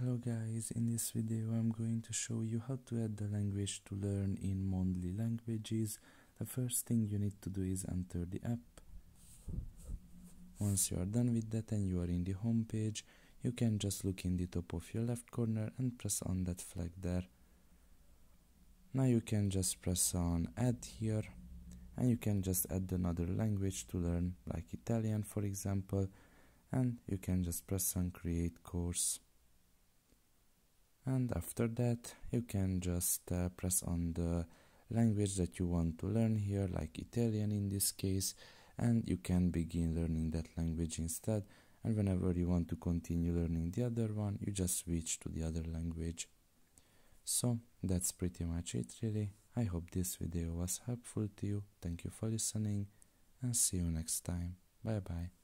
Hello guys, in this video I'm going to show you how to add the language to learn in Mondly Languages. The first thing you need to do is enter the app. Once you are done with that and you are in the home page, you can just look in the top of your left corner and press on that flag there. Now you can just press on add here and you can just add another language to learn, like Italian for example, and you can just press on create course. And after that you can just press on the language that you want to learn here, like Italian in this case, and you can begin learning that language instead, and whenever you want to continue learning the other one, you just switch to the other language. So that's pretty much it really. I hope this video was helpful to you. Thank you for listening and see you next time. Bye bye.